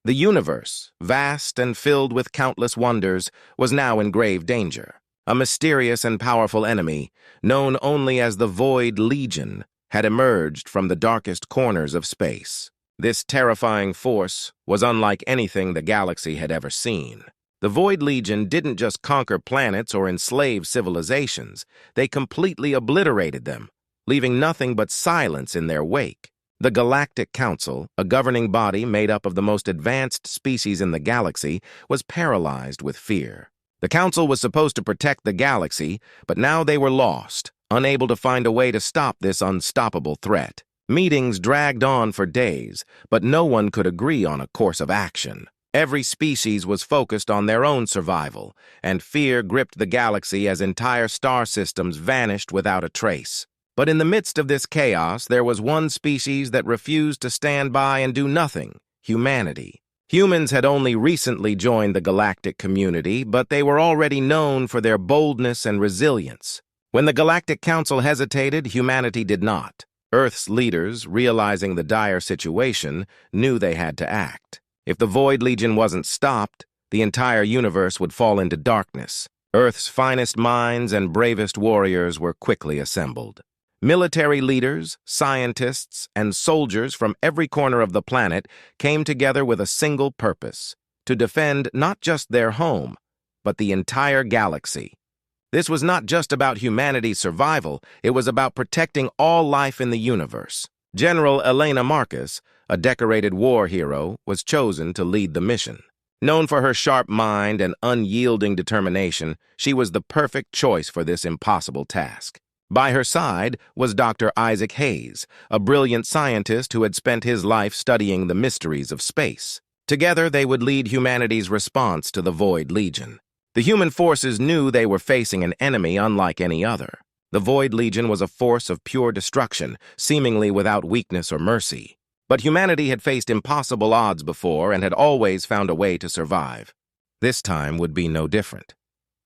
The universe, vast and filled with countless wonders, was now in grave danger. A mysterious and powerful enemy, known only as the Void Legion, had emerged from the darkest corners of space. This terrifying force was unlike anything the galaxy had ever seen. The Void Legion didn't just conquer planets or enslave civilizations, they completely obliterated them, leaving nothing but silence in their wake. The Galactic Council, a governing body made up of the most advanced species in the galaxy, was paralyzed with fear. The Council was supposed to protect the galaxy, but now they were lost, unable to find a way to stop this unstoppable threat. Meetings dragged on for days, but no one could agree on a course of action. Every species was focused on their own survival, and fear gripped the galaxy as entire star systems vanished without a trace. But in the midst of this chaos, there was one species that refused to stand by and do nothing: humanity. Humans had only recently joined the galactic community, but they were already known for their boldness and resilience. When the Galactic Council hesitated, humanity did not. Earth's leaders, realizing the dire situation, knew they had to act. If the Void Legion wasn't stopped, the entire universe would fall into darkness. Earth's finest minds and bravest warriors were quickly assembled. Military leaders, scientists, and soldiers from every corner of the planet came together with a single purpose: to defend not just their home, but the entire galaxy. This was not just about humanity's survival, it was about protecting all life in the universe. General Elena Marcus, a decorated war hero, was chosen to lead the mission. Known for her sharp mind and unyielding determination, she was the perfect choice for this impossible task. By her side was Dr. Isaac Hayes, a brilliant scientist who had spent his life studying the mysteries of space. Together, they would lead humanity's response to the Void Legion. The human forces knew they were facing an enemy unlike any other. The Void Legion was a force of pure destruction, seemingly without weakness or mercy. But humanity had faced impossible odds before and had always found a way to survive. This time would be no different.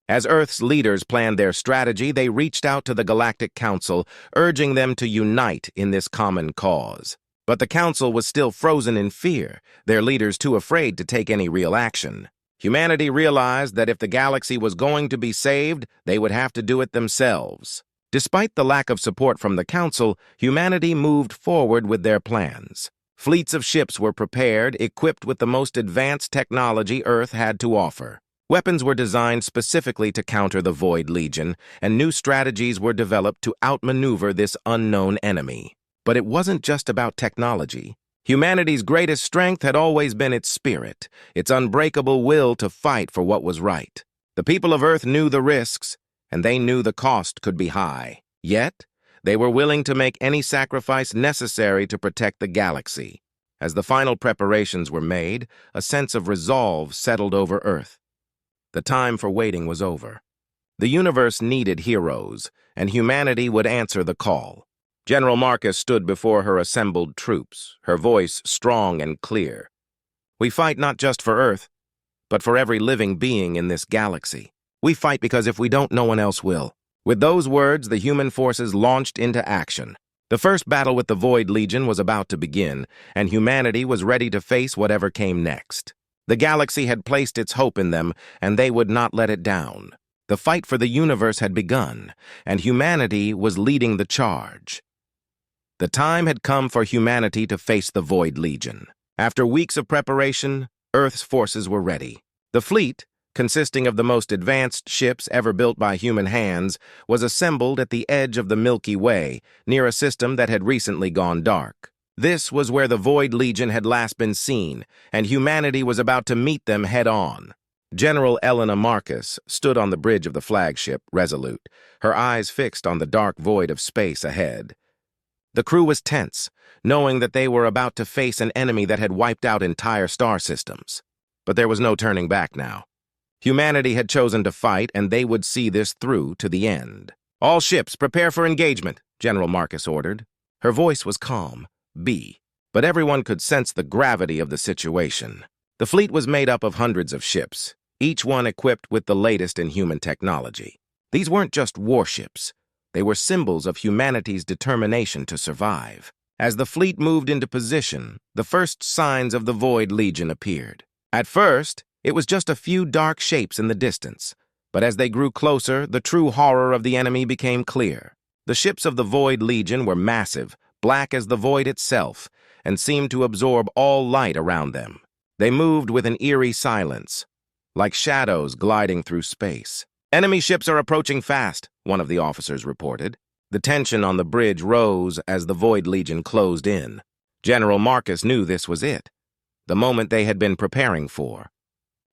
As Earth's leaders planned their strategy, they reached out to the Galactic Council, urging them to unite in this common cause. But the Council was still frozen in fear, their leaders too afraid to take any real action. Humanity realized that if the galaxy was going to be saved, they would have to do it themselves. Despite the lack of support from the Council, humanity moved forward with their plans. Fleets of ships were prepared, equipped with the most advanced technology Earth had to offer. Weapons were designed specifically to counter the Void Legion, and new strategies were developed to outmaneuver this unknown enemy. But it wasn't just about technology. Humanity's greatest strength had always been its spirit, its unbreakable will to fight for what was right. The people of Earth knew the risks, and they knew the cost could be high. Yet, they were willing to make any sacrifice necessary to protect the galaxy. As the final preparations were made, a sense of resolve settled over Earth. The time for waiting was over. The universe needed heroes, and humanity would answer the call. General Marcus stood before her assembled troops, her voice strong and clear. "We fight not just for Earth, but for every living being in this galaxy. We fight because if we don't, no one else will." With those words, the human forces launched into action. The first battle with the Void Legion was about to begin, and humanity was ready to face whatever came next. The galaxy had placed its hope in them, and they would not let it down. The fight for the universe had begun, and humanity was leading the charge. The time had come for humanity to face the Void Legion. After weeks of preparation, Earth's forces were ready. The fleet, consisting of the most advanced ships ever built by human hands, was assembled at the edge of the Milky Way, near a system that had recently gone dark. This was where the Void Legion had last been seen, and humanity was about to meet them head-on. General Elena Marcus stood on the bridge of the flagship, resolute, her eyes fixed on the dark void of space ahead. The crew was tense, knowing that they were about to face an enemy that had wiped out entire star systems. But there was no turning back now. Humanity had chosen to fight, and they would see this through to the end. "All ships, prepare for engagement," General Marcus ordered. Her voice was calm, but everyone could sense the gravity of the situation. The fleet was made up of hundreds of ships, each one equipped with the latest in human technology. These weren't just warships. They were symbols of humanity's determination to survive. As the fleet moved into position, the first signs of the Void Legion appeared. At first, it was just a few dark shapes in the distance, but as they grew closer, the true horror of the enemy became clear. The ships of the Void Legion were massive, black as the void itself, and seemed to absorb all light around them. They moved with an eerie silence, like shadows gliding through space. "Enemy ships are approaching fast," one of the officers reported. The tension on the bridge rose as the Void Legion closed in. General Marcus knew this was it, the moment they had been preparing for.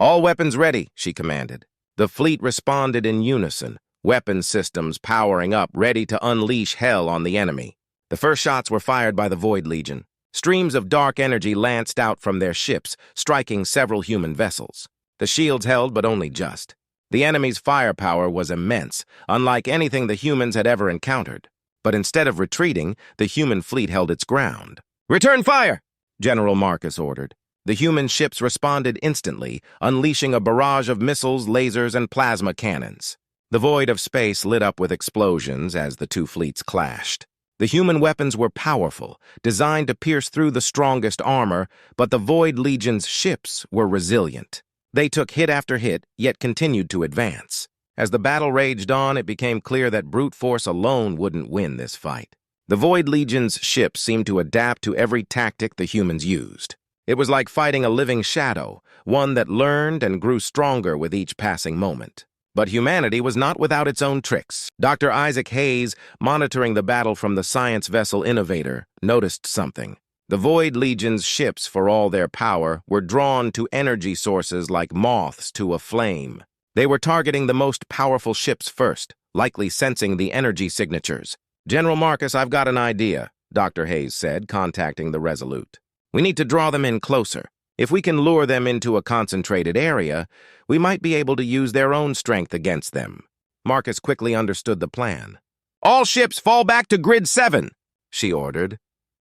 "All weapons ready," she commanded. The fleet responded in unison, weapon systems powering up, ready to unleash hell on the enemy. The first shots were fired by the Void Legion. Streams of dark energy lanced out from their ships, striking several human vessels. The shields held, but only just. The enemy's firepower was immense, unlike anything the humans had ever encountered. But instead of retreating, the human fleet held its ground. "Return fire!" General Marcus ordered. The human ships responded instantly, unleashing a barrage of missiles, lasers, and plasma cannons. The void of space lit up with explosions as the two fleets clashed. The human weapons were powerful, designed to pierce through the strongest armor, but the Void Legion's ships were resilient. They took hit after hit, yet continued to advance. As the battle raged on, it became clear that brute force alone wouldn't win this fight. The Void Legion's ships seemed to adapt to every tactic the humans used. It was like fighting a living shadow, one that learned and grew stronger with each passing moment. But humanity was not without its own tricks. Dr. Isaac Hayes, monitoring the battle from the science vessel Innovator, noticed something. The Void Legion's ships, for all their power, were drawn to energy sources like moths to a flame. They were targeting the most powerful ships first, likely sensing the energy signatures. "General Marcus, I've got an idea," Dr. Hayes said, contacting the Resolute. "We need to draw them in closer. If we can lure them into a concentrated area, we might be able to use their own strength against them." Marcus quickly understood the plan. "All ships fall back to Grid 7, she ordered.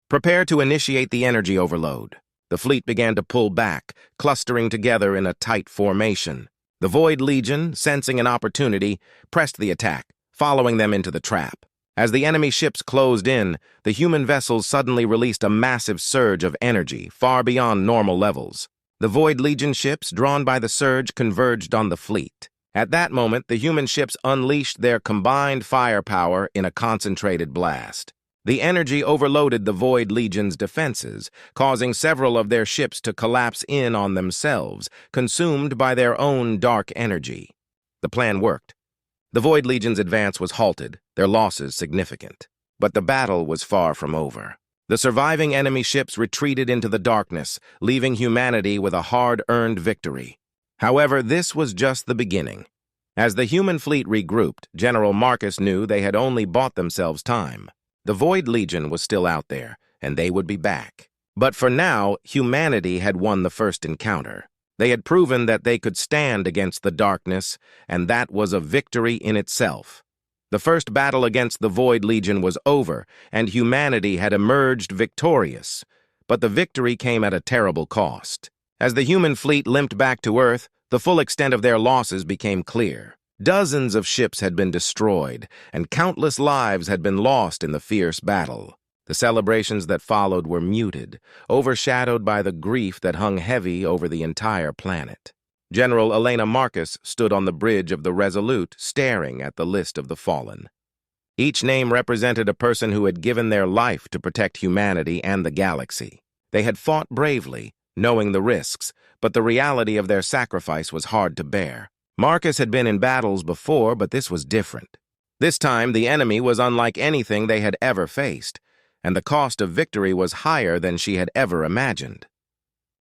"Prepare to initiate the energy overload." The fleet began to pull back, clustering together in a tight formation. The Void Legion, sensing an opportunity, pressed the attack, following them into the trap. As the enemy ships closed in, the human vessels suddenly released a massive surge of energy, far beyond normal levels. The Void Legion ships, drawn by the surge, converged on the fleet. At that moment, the human ships unleashed their combined firepower in a concentrated blast. The energy overloaded the Void Legion's defenses, causing several of their ships to collapse in on themselves, consumed by their own dark energy. The plan worked. The Void Legion's advance was halted, their losses significant. But the battle was far from over. The surviving enemy ships retreated into the darkness, leaving humanity with a hard-earned victory. However, this was just the beginning. As the human fleet regrouped, General Marcus knew they had only bought themselves time. The Void Legion was still out there, and they would be back. But for now, humanity had won the first encounter. They had proven that they could stand against the darkness, and that was a victory in itself. The first battle against the Void Legion was over, and humanity had emerged victorious. But the victory came at a terrible cost. As the human fleet limped back to Earth, the full extent of their losses became clear. Dozens of ships had been destroyed, and countless lives had been lost in the fierce battle. The celebrations that followed were muted, overshadowed by the grief that hung heavy over the entire planet. General Elena Marcus stood on the bridge of the Resolute, staring at the list of the fallen. Each name represented a person who had given their life to protect humanity and the galaxy. They had fought bravely, knowing the risks, but the reality of their sacrifice was hard to bear. Marcus had been in battles before, but this was different. This time, the enemy was unlike anything they had ever faced, and the cost of victory was higher than she had ever imagined.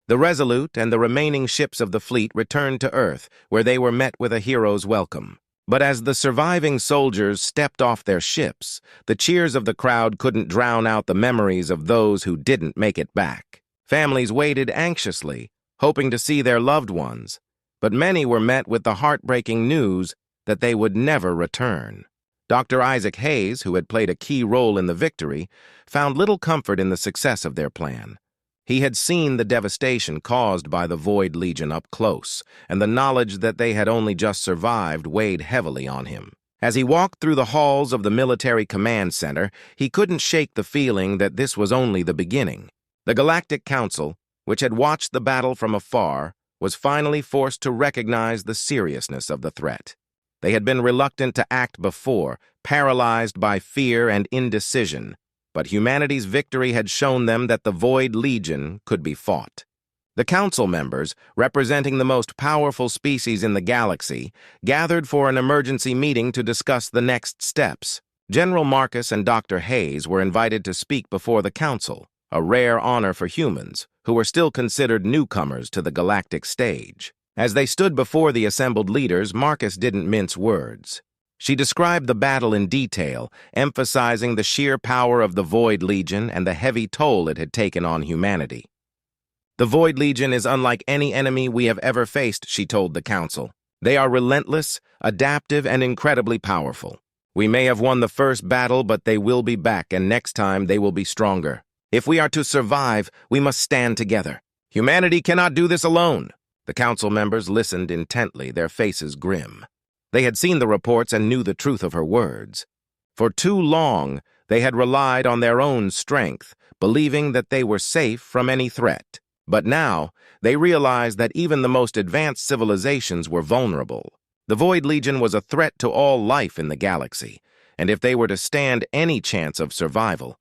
The Resolute and the remaining ships of the fleet returned to Earth, where they were met with a hero's welcome. But as the surviving soldiers stepped off their ships, the cheers of the crowd couldn't drown out the memories of those who didn't make it back. Families waited anxiously, hoping to see their loved ones, but many were met with the heartbreaking news that they would never return. Dr. Isaac Hayes, who had played a key role in the victory, found little comfort in the success of their plan. He had seen the devastation caused by the Void Legion up close, and the knowledge that they had only just survived weighed heavily on him. As he walked through the halls of the military command center, he couldn't shake the feeling that this was only the beginning. The Galactic Council, which had watched the battle from afar, was finally forced to recognize the seriousness of the threat. They had been reluctant to act before, paralyzed by fear and indecision, but humanity's victory had shown them that the Void Legion could be fought. The council members, representing the most powerful species in the galaxy, gathered for an emergency meeting to discuss the next steps. General Marcus and Dr. Hayes were invited to speak before the council, a rare honor for humans, who were still considered newcomers to the galactic stage. As they stood before the assembled leaders, Marcus didn't mince words. She described the battle in detail, emphasizing the sheer power of the Void Legion and the heavy toll it had taken on humanity. "The Void Legion is unlike any enemy we have ever faced," she told the council. "They are relentless, adaptive, and incredibly powerful. We may have won the first battle, but they will be back, and next time they will be stronger. If we are to survive, we must stand together. Humanity cannot do this alone." The council members listened intently, their faces grim. They had seen the reports and knew the truth of her words. For too long, they had relied on their own strength, believing that they were safe from any threat. But now, they realized that even the most advanced civilizations were vulnerable. The Void Legion was a threat to all life in the galaxy, and if they were to stand any chance of survival,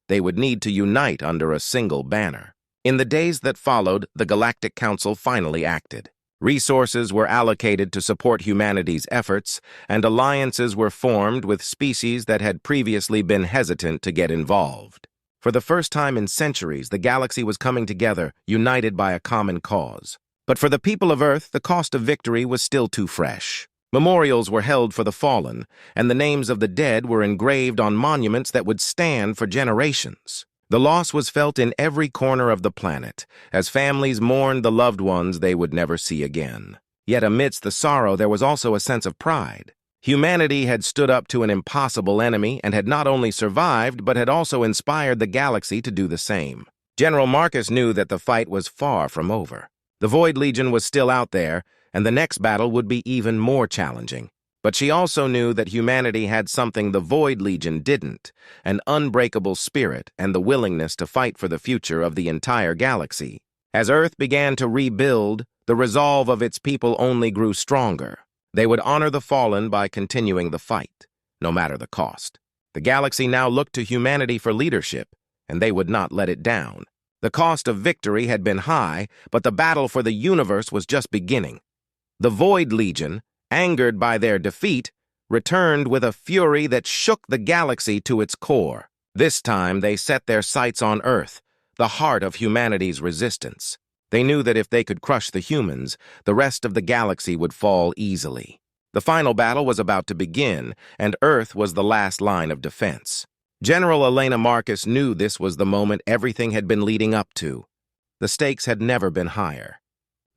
they would need to unite under a single banner. In the days that followed, the Galactic Council finally acted. Resources were allocated to support humanity's efforts, and alliances were formed with species that had previously been hesitant to get involved. For the first time in centuries, the galaxy was coming together, united by a common cause. But for the people of Earth, the cost of victory was still too fresh. Memorials were held for the fallen, and the names of the dead were engraved on monuments that would stand for generations. The loss was felt in every corner of the planet, as families mourned the loved ones they would never see again. Yet amidst the sorrow, there was also a sense of pride. Humanity had stood up to an impossible enemy and had not only survived, but had also inspired the galaxy to do the same. General Marcus knew that the fight was far from over. The Void Legion was still out there, and the next battle would be even more challenging. But she also knew that humanity had something the Void Legion didn't, an unbreakable spirit and the willingness to fight for the future of the entire galaxy. As Earth began to rebuild, the resolve of its people only grew stronger. They would honor the fallen by continuing the fight, no matter the cost. The galaxy now looked to humanity for leadership, and they would not let it down. The cost of victory had been high, but the battle for the universe was just beginning. The Void Legion, angered by their defeat, returned with a fury that shook the galaxy to its core. This time, they set their sights on Earth, the heart of humanity's resistance. They knew that if they could crush the humans, the rest of the galaxy would fall easily. The final battle was about to begin, and Earth was the last line of defense. General Elena Marcus knew this was the moment everything had been leading up to. The stakes had never been higher.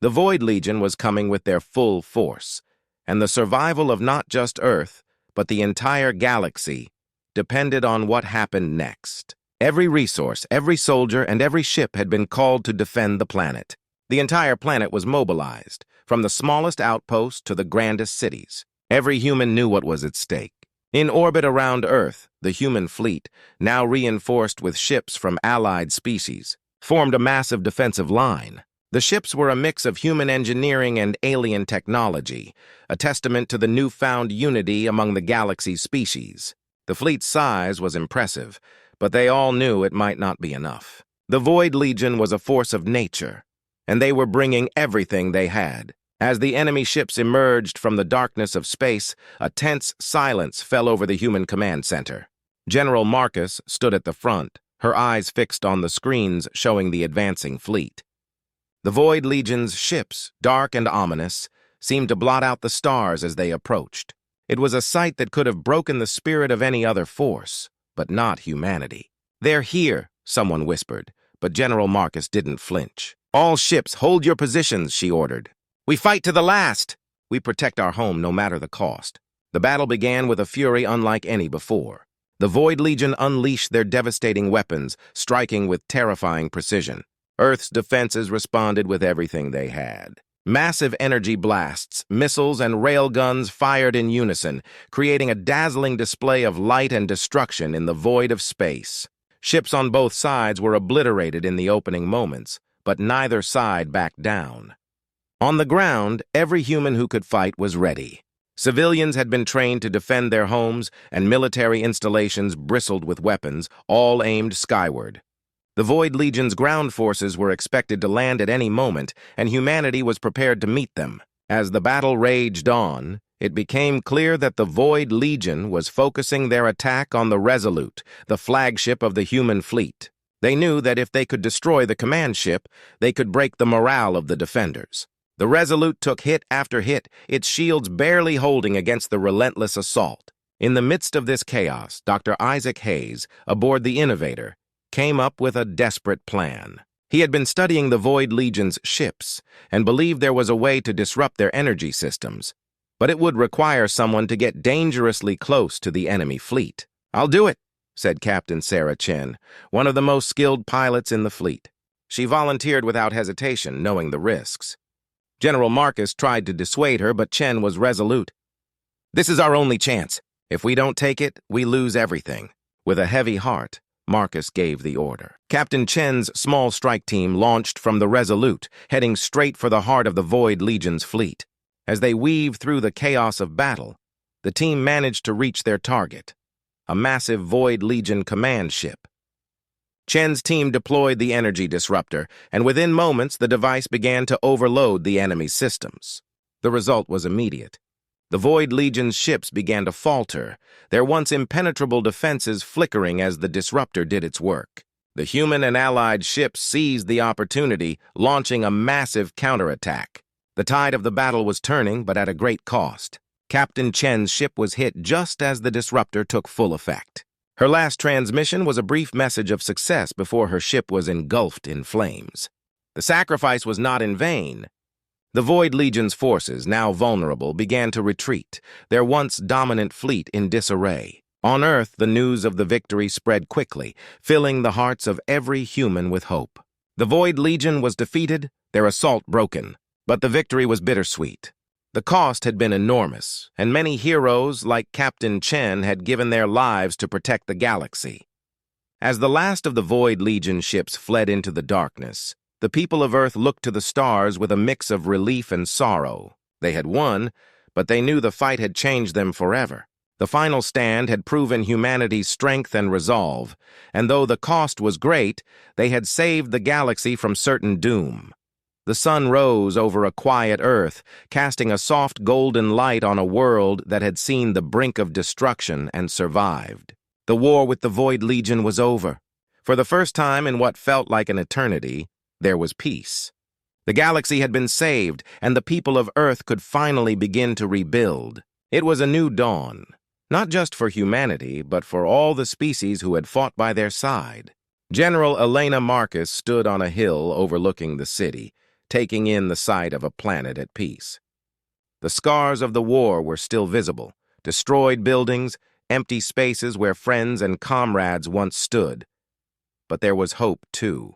The Void Legion was coming with their full force, and the survival of not just Earth, but the entire galaxy, depended on what happened next. Every resource, every soldier, and every ship had been called to defend the planet. The entire planet was mobilized, from the smallest outpost to the grandest cities. Every human knew what was at stake. In orbit around Earth, the human fleet, now reinforced with ships from allied species, formed a massive defensive line. The ships were a mix of human engineering and alien technology, a testament to the newfound unity among the galaxy's species. The fleet's size was impressive, but they all knew it might not be enough. The Void Legion was a force of nature, and they were bringing everything they had. As the enemy ships emerged from the darkness of space, a tense silence fell over the human command center. General Marcus stood at the front, her eyes fixed on the screens showing the advancing fleet. The Void Legion's ships, dark and ominous, seemed to blot out the stars as they approached. It was a sight that could have broken the spirit of any other force, but not humanity. "They're here," someone whispered, but General Marcus didn't flinch. "All ships, hold your positions," she ordered. "We fight to the last. We protect our home no matter the cost." The battle began with a fury unlike any before. The Void Legion unleashed their devastating weapons, striking with terrifying precision. Earth's defenses responded with everything they had. Massive energy blasts, missiles, and railguns fired in unison, creating a dazzling display of light and destruction in the void of space. Ships on both sides were obliterated in the opening moments, but neither side backed down. On the ground, every human who could fight was ready. Civilians had been trained to defend their homes, and military installations bristled with weapons, all aimed skyward. The Void Legion's ground forces were expected to land at any moment, and humanity was prepared to meet them. As the battle raged on, it became clear that the Void Legion was focusing their attack on the Resolute, the flagship of the human fleet. They knew that if they could destroy the command ship, they could break the morale of the defenders. The Resolute took hit after hit, its shields barely holding against the relentless assault. In the midst of this chaos, Dr. Isaac Hayes, aboard the Innovator, came up with a desperate plan. He had been studying the Void Legion's ships and believed there was a way to disrupt their energy systems, but it would require someone to get dangerously close to the enemy fleet. "I'll do it," said Captain Sarah Chen, one of the most skilled pilots in the fleet. She volunteered without hesitation, knowing the risks. General Marcus tried to dissuade her, but Chen was resolute. "This is our only chance. If we don't take it, we lose everything." With a heavy heart, Marcus gave the order. Captain Chen's small strike team launched from the Resolute, heading straight for the heart of the Void Legion's fleet. As they weaved through the chaos of battle, the team managed to reach their target, a massive Void Legion command ship. Chen's team deployed the energy disruptor, and within moments the device began to overload the enemy's systems. The result was immediate. The Void Legion's ships began to falter, their once impenetrable defenses flickering as the disruptor did its work. The human and allied ships seized the opportunity, launching a massive counterattack. The tide of the battle was turning, but at a great cost. Captain Chen's ship was hit just as the disruptor took full effect. Her last transmission was a brief message of success before her ship was engulfed in flames. The sacrifice was not in vain. The Void Legion's forces, now vulnerable, began to retreat, their once dominant fleet in disarray. On Earth, the news of the victory spread quickly, filling the hearts of every human with hope. The Void Legion was defeated, their assault broken, but the victory was bittersweet. The cost had been enormous, and many heroes like Captain Chen had given their lives to protect the galaxy. As the last of the Void Legion ships fled into the darkness, the people of Earth looked to the stars with a mix of relief and sorrow. They had won, but they knew the fight had changed them forever. The final stand had proven humanity's strength and resolve, and though the cost was great, they had saved the galaxy from certain doom. The sun rose over a quiet Earth, casting a soft golden light on a world that had seen the brink of destruction and survived. The war with the Void Legion was over. For the first time in what felt like an eternity, there was peace. The galaxy had been saved, and the people of Earth could finally begin to rebuild. It was a new dawn, not just for humanity, but for all the species who had fought by their side. General Elena Marcus stood on a hill overlooking the city, taking in the sight of a planet at peace. The scars of the war were still visible, destroyed buildings, empty spaces where friends and comrades once stood. But there was hope, too.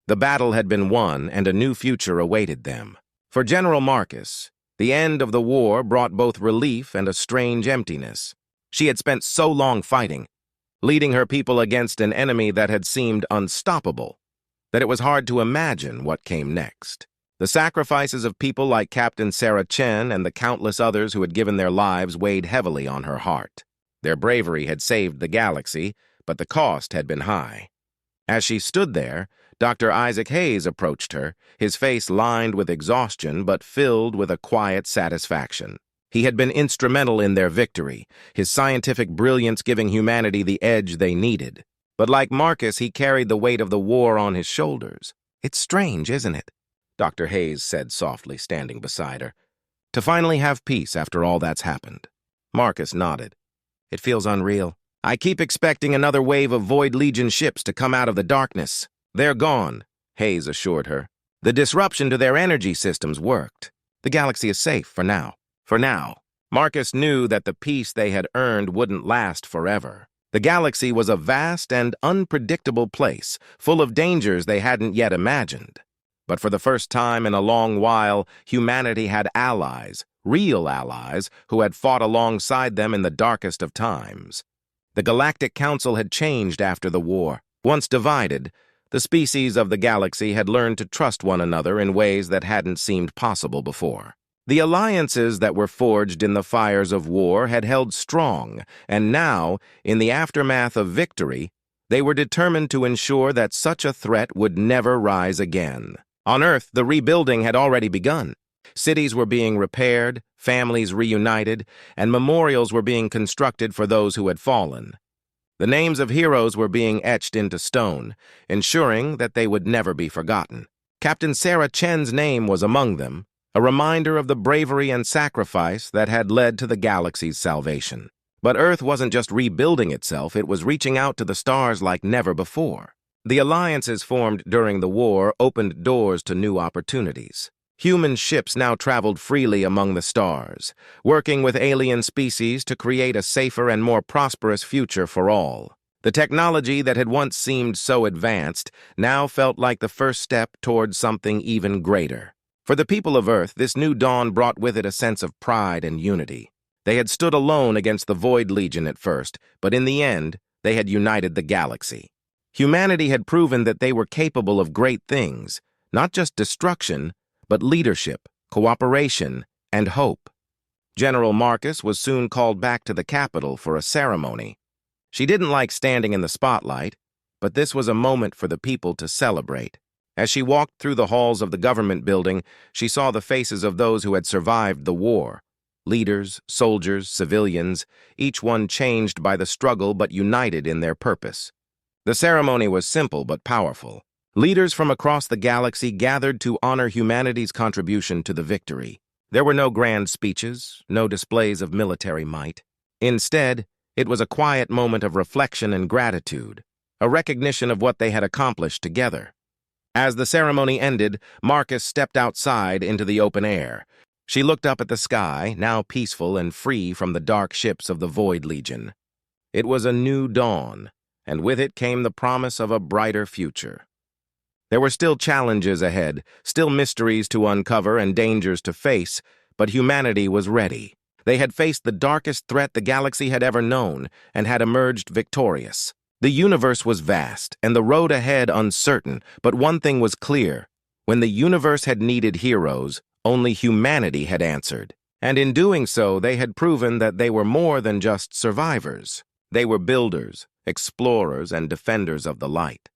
The battle had been won, and a new future awaited them. For General Marcus, the end of the war brought both relief and a strange emptiness. She had spent so long fighting, leading her people against an enemy that had seemed unstoppable, that it was hard to imagine what came next. The sacrifices of people like Captain Sarah Chen and the countless others who had given their lives weighed heavily on her heart. Their bravery had saved the galaxy, but the cost had been high. As she stood there, Dr. Isaac Hayes approached her, his face lined with exhaustion but filled with a quiet satisfaction. He had been instrumental in their victory, his scientific brilliance giving humanity the edge they needed. But like Marcus, he carried the weight of the war on his shoulders. "It's strange, isn't it?" Dr. Hayes said softly, standing beside her. "To finally have peace after all that's happened." Marcus nodded. "It feels unreal. I keep expecting another wave of Void Legion ships to come out of the darkness." "They're gone," Hayes assured her. "The disruption to their energy systems worked. The galaxy is safe for now." For now. Marcus knew that the peace they had earned wouldn't last forever. The galaxy was a vast and unpredictable place, full of dangers they hadn't yet imagined. But for the first time in a long while, humanity had allies, real allies, who had fought alongside them in the darkest of times. The Galactic Council had changed after the war. Once divided, the species of the galaxy had learned to trust one another in ways that hadn't seemed possible before. The alliances that were forged in the fires of war had held strong, and now, in the aftermath of victory, they were determined to ensure that such a threat would never rise again. On Earth, the rebuilding had already begun. Cities were being repaired, families reunited, and memorials were being constructed for those who had fallen. The names of heroes were being etched into stone, ensuring that they would never be forgotten. Captain Sarah Chen's name was among them, a reminder of the bravery and sacrifice that had led to the galaxy's salvation. But Earth wasn't just rebuilding itself, it was reaching out to the stars like never before. The alliances formed during the war opened doors to new opportunities. Human ships now traveled freely among the stars, working with alien species to create a safer and more prosperous future for all. The technology that had once seemed so advanced now felt like the first step towards something even greater. For the people of Earth, this new dawn brought with it a sense of pride and unity. They had stood alone against the Void Legion at first, but in the end, they had united the galaxy. Humanity had proven that they were capable of great things, not just destruction, but leadership, cooperation, and hope. General Marcus was soon called back to the capital for a ceremony. She didn't like standing in the spotlight, but this was a moment for the people to celebrate. As she walked through the halls of the government building, she saw the faces of those who had survived the war. Leaders, soldiers, civilians, each one changed by the struggle but united in their purpose. The ceremony was simple but powerful. Leaders from across the galaxy gathered to honor humanity's contribution to the victory. There were no grand speeches, no displays of military might. Instead, it was a quiet moment of reflection and gratitude, a recognition of what they had accomplished together. As the ceremony ended, Marcus stepped outside into the open air. She looked up at the sky, now peaceful and free from the dark ships of the Void Legion. It was a new dawn, and with it came the promise of a brighter future. There were still challenges ahead, still mysteries to uncover and dangers to face, but humanity was ready. They had faced the darkest threat the galaxy had ever known and had emerged victorious. The universe was vast and the road ahead uncertain, but one thing was clear. When the universe had needed heroes, only humanity had answered. And in doing so, they had proven that they were more than just survivors. They were builders, explorers, and defenders of the light.